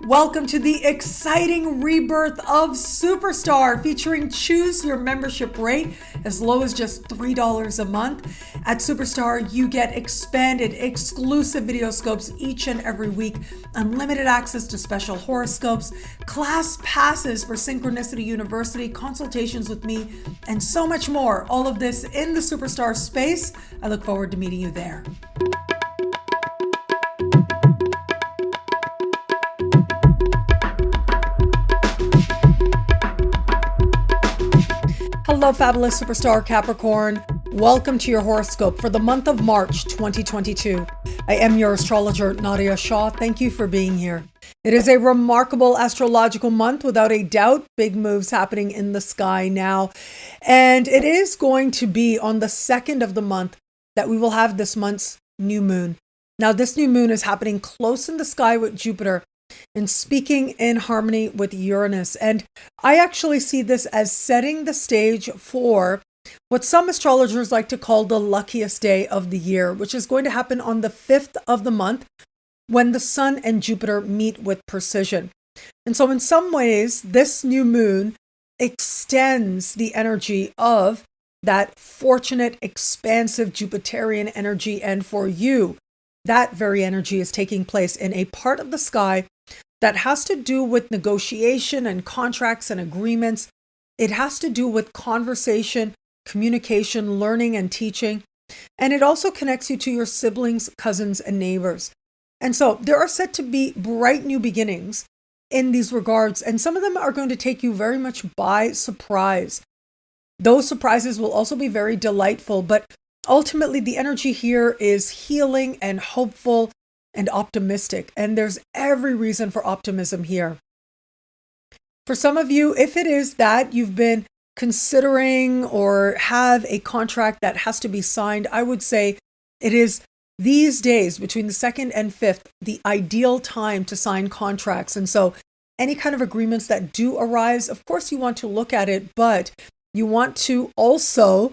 Welcome to the exciting rebirth of Superstar, featuring choose your membership rate as low as just $3 a month. At Superstar, you get expanded, exclusive video scopes each and every week, unlimited access to special horoscopes, class passes for Synchronicity University, consultations with me, and so much more. All of this in the Superstar space. I look forward to meeting you there. Hello, fabulous superstar Capricorn. Welcome to your horoscope for the month of March 2022. I am your astrologer, Nadiya Shah. Thank you for being here. It is a remarkable astrological month, without a doubt. Big moves happening in the sky now. And it is going to be on the 2nd of the month that we will have this month's new moon. Now, this new moon is happening close in the sky with Jupiter and speaking in harmony with Uranus. And I actually see this as setting the stage for what some astrologers like to call the luckiest day of the year, which is going to happen on the 5th of the month when the Sun and Jupiter meet with precision. And so in some ways, this new moon extends the energy of that fortunate, expansive Jupiterian energy. And for you, that very energy is taking place in a part of the sky that has to do with negotiation and contracts and agreements. It has to do with conversation, communication, learning, and teaching. And it also connects you to your siblings, cousins, and neighbors. And so there are set to be bright new beginnings in these regards, and some of them are going to take you very much by surprise. Those surprises will also be very delightful, but ultimately the energy here is healing and hopeful and optimistic, and there's every reason for optimism here. For some of you, if it is that you've been considering or have a contract that has to be signed, I would say it is these days between the 2nd and 5th, the ideal time to sign contracts. And so any kind of agreements that do arise, of course you want to look at it, but you want to also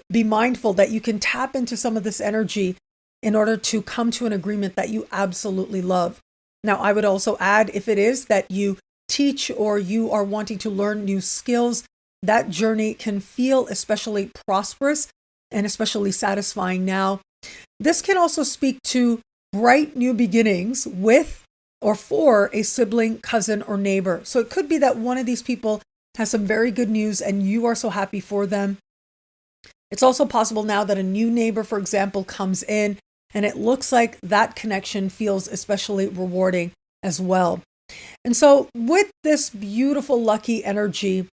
be mindful that you can tap into some of this energy in order to come to an agreement that you absolutely love. Now, I would also add, if it is that you teach or you are wanting to learn new skills, that journey can feel especially prosperous and especially satisfying now. This can also speak to bright new beginnings with or for a sibling, cousin, or neighbor. So it could be that one of these people has some very good news and you are so happy for them. It's also possible now that a new neighbor, for example, comes in, and it looks like that connection feels especially rewarding as well. And so with this beautiful lucky energy,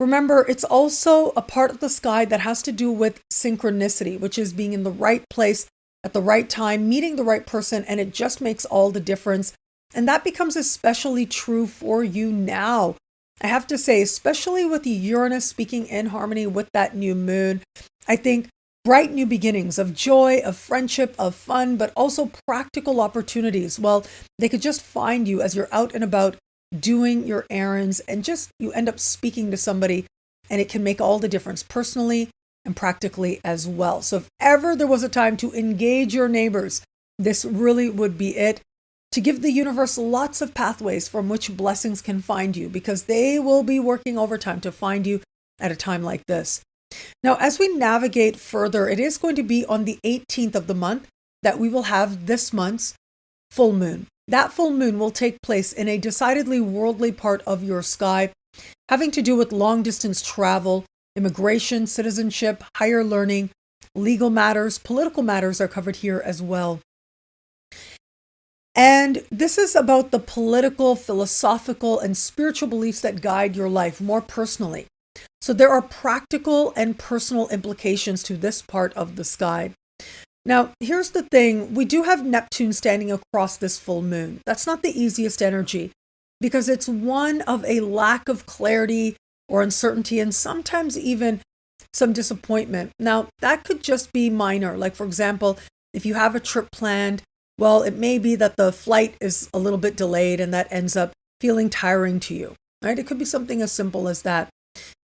remember, it's also a part of the sky that has to do with synchronicity, which is being in the right place at the right time, meeting the right person, and it just makes all the difference. And that becomes especially true for you now. I have to say, especially with the Uranus speaking in harmony with that new moon, I think bright new beginnings of joy, of friendship, of fun, but also practical opportunities. Well, they could just find you as you're out and about doing your errands, and just you end up speaking to somebody, and it can make all the difference personally and practically as well. So if ever there was a time to engage your neighbors, this really would be it. To give the universe lots of pathways from which blessings can find you, because they will be working overtime to find you at a time like this. Now, as we navigate further, it is going to be on the 18th of the month that we will have this month's full moon. That full moon will take place in a decidedly worldly part of your sky, having to do with long distance travel, immigration, citizenship, higher learning, legal matters, political matters are covered here as well. And this is about the political, philosophical, and spiritual beliefs that guide your life more personally. So there are practical and personal implications to this part of the sky. Now, here's the thing. We do have Neptune standing across this full moon. That's not the easiest energy, because it's one of a lack of clarity or uncertainty, and sometimes even some disappointment. Now, that could just be minor. Like, for example, if you have a trip planned, well, it may be that the flight is a little bit delayed and that ends up feeling tiring to you, right? It could be something as simple as that.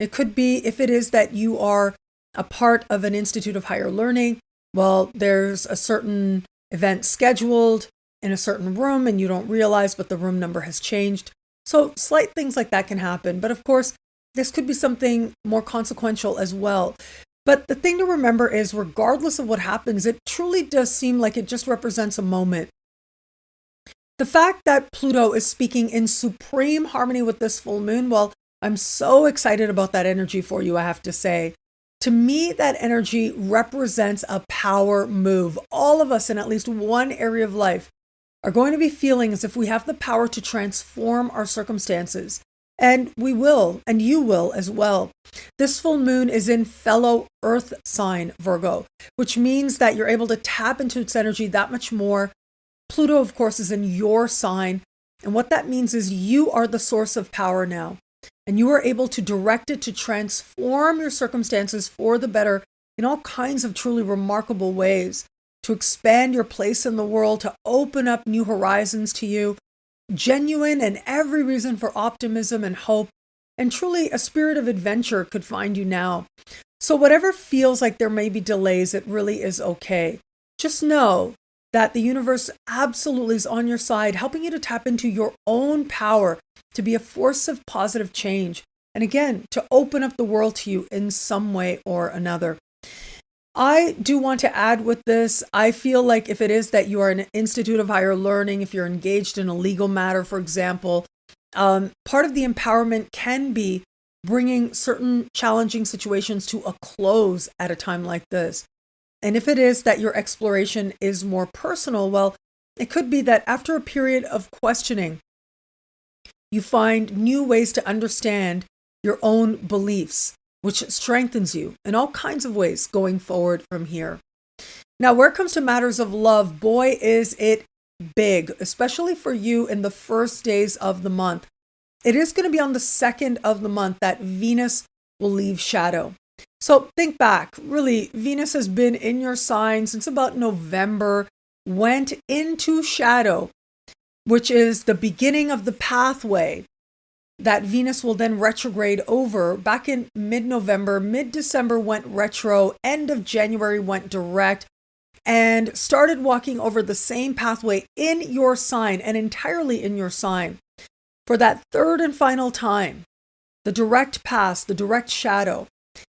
It could be, if it is that you are a part of an institute of higher learning, well, there's a certain event scheduled, in a certain room and you don't realize, but the room number has changed. So slight things like that can happen. But of course, this could be something more consequential as well. But the thing to remember is, regardless of what happens, it truly does seem like it just represents a moment. The fact that Pluto is speaking in supreme harmony with this full moon, well, I'm so excited about that energy for you, I have to say. To me, that energy represents a power move. All of us in at least one area of life are going to be feeling as if we have the power to transform our circumstances. And we will, and you will as well. This full moon is in fellow Earth sign, Virgo, which means that you're able to tap into its energy that much more. Pluto, of course, is in your sign. And what that means is you are the source of power now. And you are able to direct it to transform your circumstances for the better in all kinds of truly remarkable ways, to expand your place in the world, to open up new horizons to you, genuine and every reason for optimism and hope, and truly a spirit of adventure could find you now. So whatever feels like there may be delays, it really is okay. Just know that the universe absolutely is on your side, helping you to tap into your own power to be a force of positive change. And again, to open up the world to you in some way or another. I do want to add with this, I feel like if it is that you are an institute of higher learning, if you're engaged in a legal matter, for example, part of the empowerment can be bringing certain challenging situations to a close at a time like this. And if it is that your exploration is more personal, well, it could be that after a period of questioning, you find new ways to understand your own beliefs, which strengthens you in all kinds of ways going forward from here. Now, where it comes to matters of love, boy, is it big, especially for you in the first days of the month. It is going to be on the 2nd of the month that Venus will leave shadow. So think back, really, Venus has been in your sign since about November, went into shadow, which is the beginning of the pathway that Venus will then retrograde over. Back in mid-November, mid-December went retro, end of January went direct, and started walking over the same pathway in your sign and entirely in your sign for that third and final time, the direct pass, the direct shadow.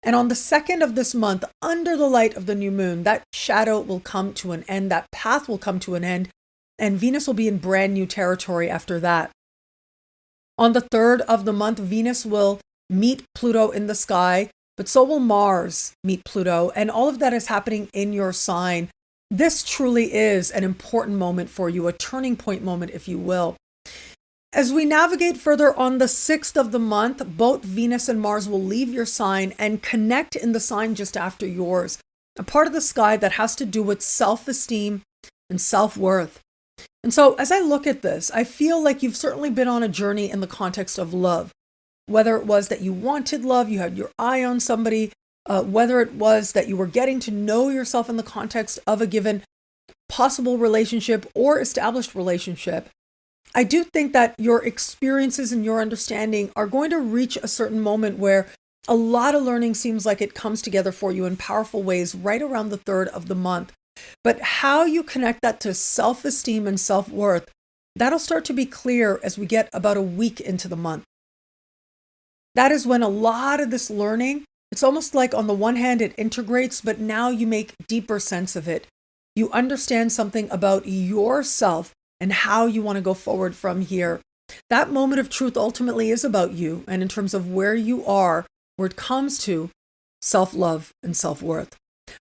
And on the 2nd of this month, under the light of the new moon, that shadow will come to an end, that path will come to an end, and Venus will be in brand new territory after that. On the 3rd of the month, Venus will meet Pluto in the sky, but so will Mars meet Pluto, and all of that is happening in your sign. This truly is an important moment for you, a turning point moment, if you will. As we navigate further on the 6th of the month, both Venus and Mars will leave your sign and connect in the sign just after yours, a part of the sky that has to do with self-esteem and self-worth. And so as I look at this, I feel like you've certainly been on a journey in the context of love, whether it was that you wanted love, you had your eye on somebody, whether it was that you were getting to know yourself in the context of a given possible relationship or established relationship. I do think that your experiences and your understanding are going to reach a certain moment where a lot of learning seems like it comes together for you in powerful ways right around the 3rd of the month. But how you connect that to self-esteem and self-worth, that'll start to be clear as we get about a week into the month. That is when a lot of this learning, it's almost like on the one hand it integrates, but now you make deeper sense of it. You understand something about yourself and how you want to go forward from here. That moment of truth ultimately is about you and in terms of where you are, where it comes to self-love and self-worth.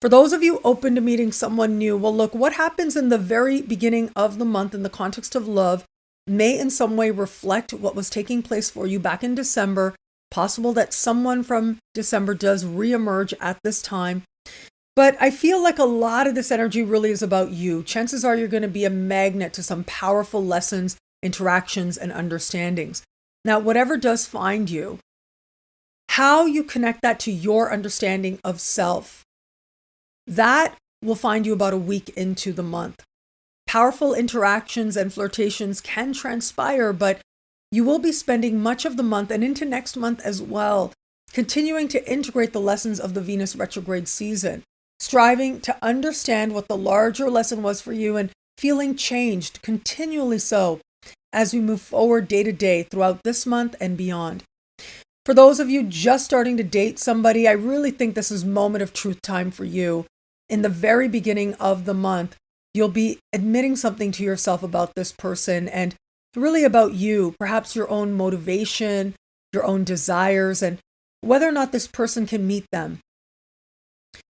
For those of you open to meeting someone new, well, look, what happens in the very beginning of the month in the context of love may in some way reflect what was taking place for you back in December. Possible that someone from December does reemerge at this time. But I feel like a lot of this energy really is about you. Chances are you're going to be a magnet to some powerful lessons, interactions, and understandings. Now, whatever does find you, how you connect that to your understanding of self, that will find you about a week into the month. Powerful interactions and flirtations can transpire, but you will be spending much of the month and into next month as well, continuing to integrate the lessons of the Venus retrograde season, striving to understand what the larger lesson was for you and feeling changed, continually so, as we move forward day to day throughout this month and beyond. For those of you just starting to date somebody, I really think this is moment of truth time for you. In the very beginning of the month, you'll be admitting something to yourself about this person and really about you, perhaps your own motivation, your own desires, and whether or not this person can meet them.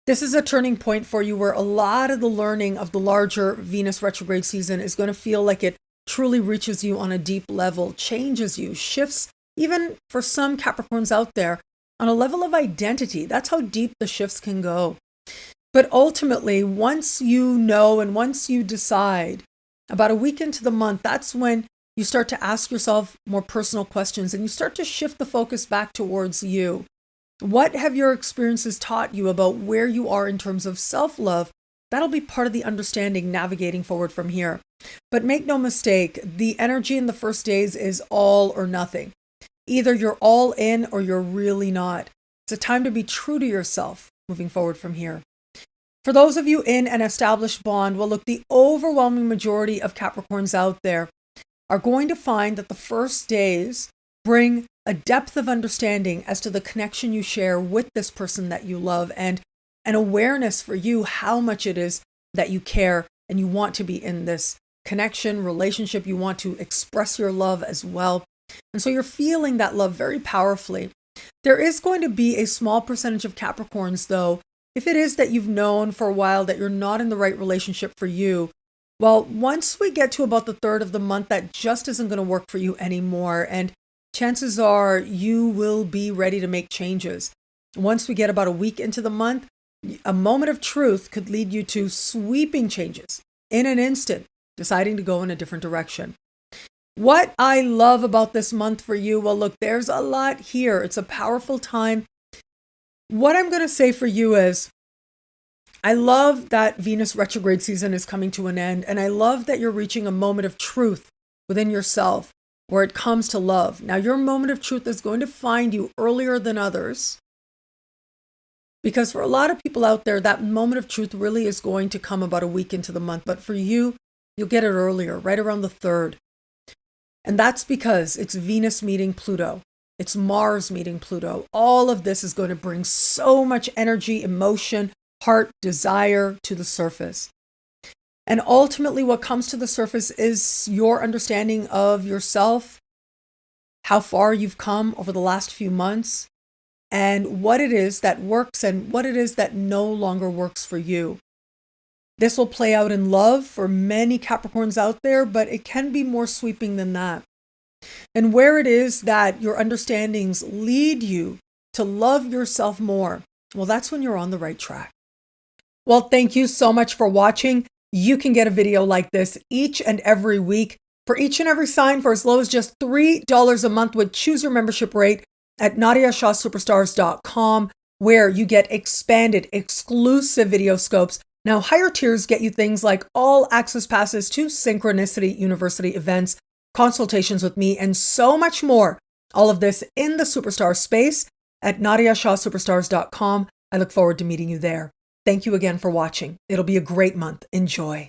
This is a turning point for you where a lot of the learning of the larger Venus retrograde season is going to feel like it truly reaches you on a deep level, changes you, shifts, even for some Capricorns out there, on a level of identity. That's how deep the shifts can go. But ultimately, once you know and once you decide, about a week into the month, that's when you start to ask yourself more personal questions and you start to shift the focus back towards you. What have your experiences taught you about where you are in terms of self-love? That'll be part of the understanding navigating forward from here. But make no mistake, the energy in the first days is all or nothing. Either you're all in or you're really not. It's a time to be true to yourself moving forward from here. For those of you in an established bond, well, look, the overwhelming majority of Capricorns out there are going to find that the first days bring a depth of understanding as to the connection you share with this person that you love and an awareness for you how much it is that you care and you want to be in this connection, relationship. You want to express your love as well. And so you're feeling that love very powerfully. There is going to be a small percentage of Capricorns, though, if it is that you've known for a while that you're not in the right relationship for you. Well, once we get to about the third of the month, that just isn't going to work for you anymore. And chances are you will be ready to make changes. Once we get about a week into the month, a moment of truth could lead you to sweeping changes in an instant, deciding to go in a different direction. What I love about this month for you, well, look, there's a lot here. It's a powerful time. What I'm going to say for you is, I love that Venus retrograde season is coming to an end, and I love that you're reaching a moment of truth within yourself where it comes to love. Now, your moment of truth is going to find you earlier than others, because for a lot of people out there, that moment of truth really is going to come about a week into the month. But for you, you'll get it earlier, right around the 3rd. And that's because it's Venus meeting Pluto. It's Mars meeting Pluto. All of this is going to bring so much energy, emotion, heart, desire to the surface. And ultimately, what comes to the surface is your understanding of yourself, how far you've come over the last few months, and what it is that works and what it is that no longer works for you. This will play out in love for many Capricorns out there, but it can be more sweeping than that. And where it is that your understandings lead you to love yourself more, well, that's when you're on the right track. Well, thank you so much for watching. You can get a video like this each and every week for each and every sign for as low as just $3 a month with Choose Your Membership rate at NadiyaShahSuperstars.com, where you get expanded, exclusive video scopes. Now, higher tiers get you things like all access passes to Synchronicity University events, consultations with me, and so much more. All of this in the Superstar space at NadiyaShahSuperstars.com. I look forward to meeting you there. Thank you again for watching. It'll be a great month. Enjoy.